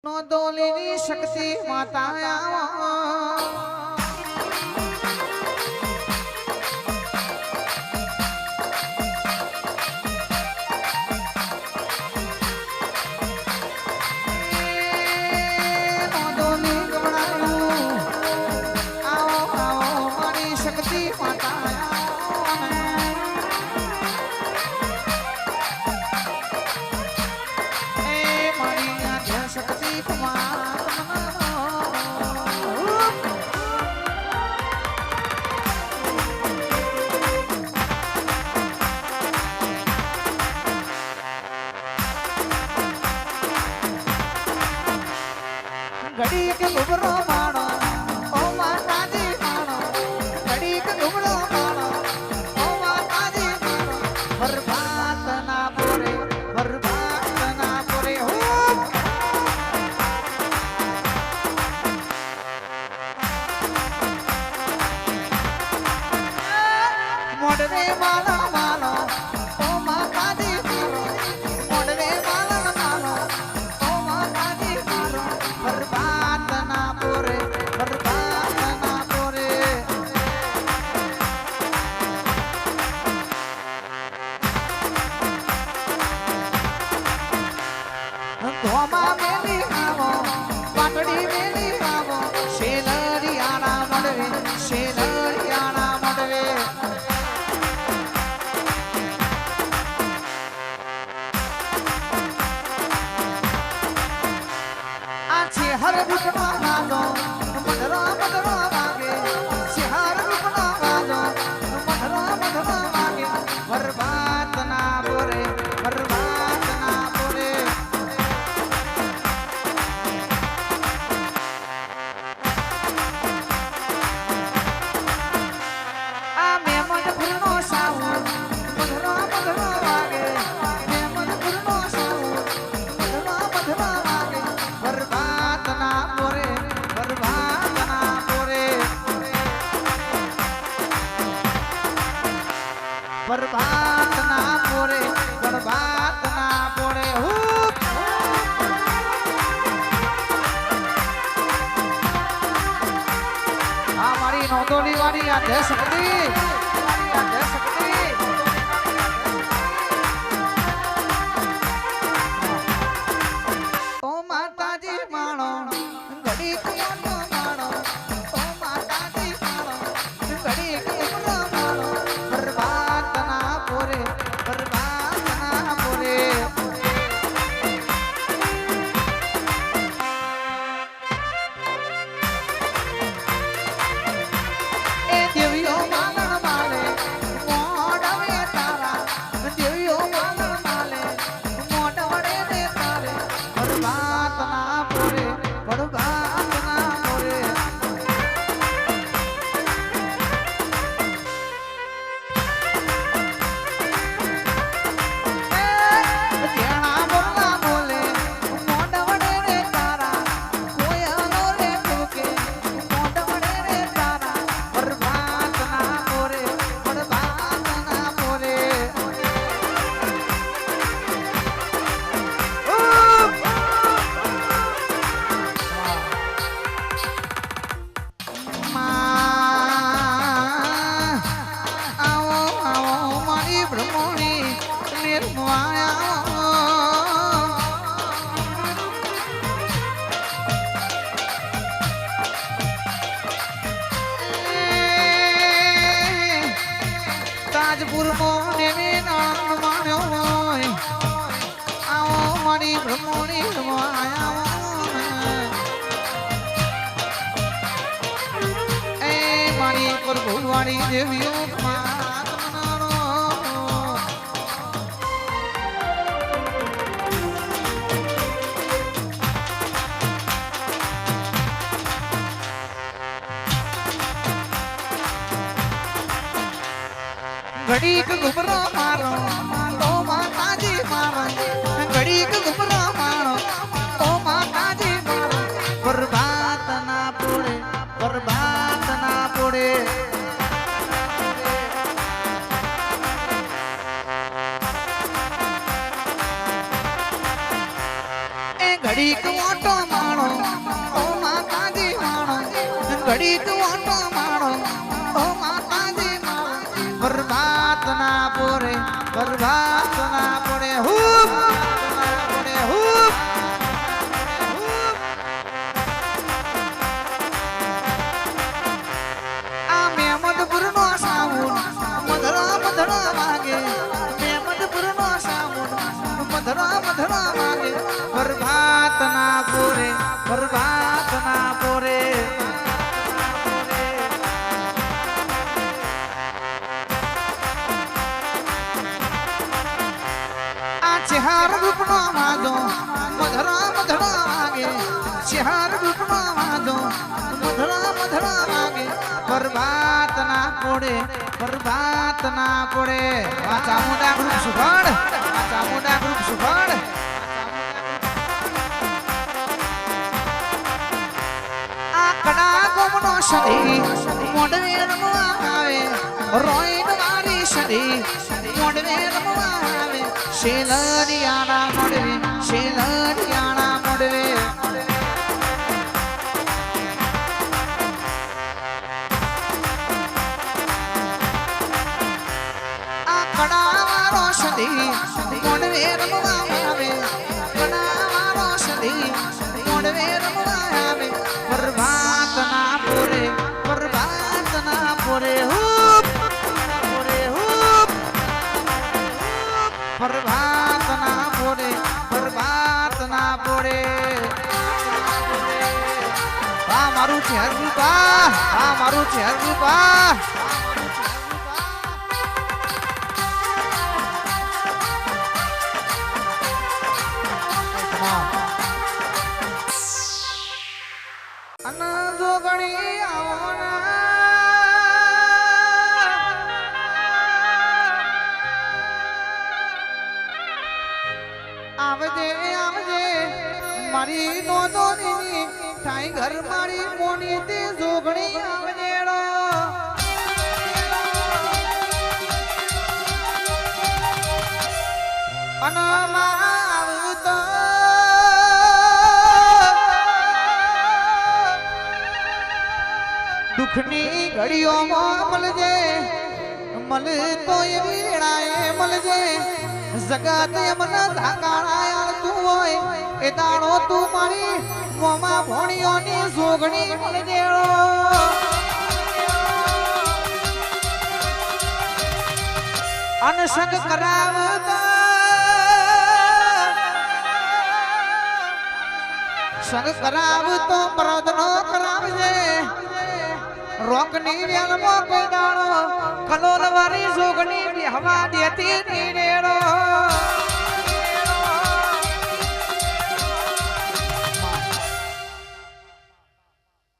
નો દોલીની શક્તિ માતા घड़ी के घुबरो मानो ओ माता जी मानो घड़ी के घुबरो मानो ओ माता जी मानो बर्बाद ना पूरे हो मोड़वे माला मानो ओ माता जी मानो मोड़वे माला मानो ओ माता जी मानो बर्बाद ना पूरे धोमा में भी आवो पाटड़ी में भी आवो शेलरियाना मडवे आछे हर रूपना वालो मधुरा वागे छे हर रूपना वालो मधुरा वागे बर्बाद ना पूरे बर्बाद ना पोरे हमारी नौदोली वाली आधे शक्ति ओ माता जी मानो घड़ी को मानो ओ माता जी मानो घड़ी को मानो बर्बाद ना पूरे ए देवियो मालन माले मोडवे तारा देवियो मालन माले मोडवड़े दे तारे बर्बाद ना पूरे ताजपुर मोने में नाम मानो आओ मणि ब्रह्मणि माया ए मणि प्रभुवाणी देवियों घड़ी के घुबरो मारो ओ माता जी मारो घड़ी के घुबरो मारो ओ माता जी मारो बर्बाद ना पूरे ઘડીક ઓટો માણો ઓ માતાજી માણો ઘડીક ઓટો માણો ઓ માતાજી માણો બરબાદ ના પોરે બરબાદ ના પડે હૂબ પડે હૂબ આ મેમદપુર નો સાવન મધરા મધરા વાગે મેમદપુર નો સાવન મધરા મધરા વાગે બરબાદ ના પોરે બરબાદ ના પોરે આ ચિહાર રૂપનો વાજો મધરા મધરા વાગે ચિહાર રૂપનો વાજો મધરા મધરા વાગે બરબાદ ના પોડે બરબાદ ના પોડે આ ચામુંડા ગ્રુપ સુભાડ આ ચામુંડા ગ્રુપ સુભાડ આ કડા ગોમનો શરી મોડવેર નો આવે રોઈન વારી શરી મોડવેર નો આવે શેલરિયાણા મોડવે શેલરિયાણા મોડવે કડાવાળો સદી મોડવે રમવા આવે કડાવાળો સદી મોડવે રમવા આવે બરબાદ ના પોરે બરબાદ ના પોરે હૂબ પોરે હૂબ બરબાદ ના પોરે બરબાદ ના પોરે આ મારું છે હરગુબા આ મારું છે હરગુબા અનંતો ગણી આવના આવજે આવજે મારી નોંધોની થાય ઘર મારી મોની તે જોગણી આવજેડો અનમાં આવતો દુખની ઘડીઓમાં મળજે મળે તો એવી વેળાએ મળજે જગત એમના ધાકાળાયાળ તું હોય એ દાડો તું મારી મોમાં ભોણીઓની જોગણી મળજે અનસંગ કરાવતા સંગ કરાવતો મરદનો કરાવજે રોકની વેલમાં કોઈ દાડો કલોલ વારી જોગણી હવા દેતી નીડેડો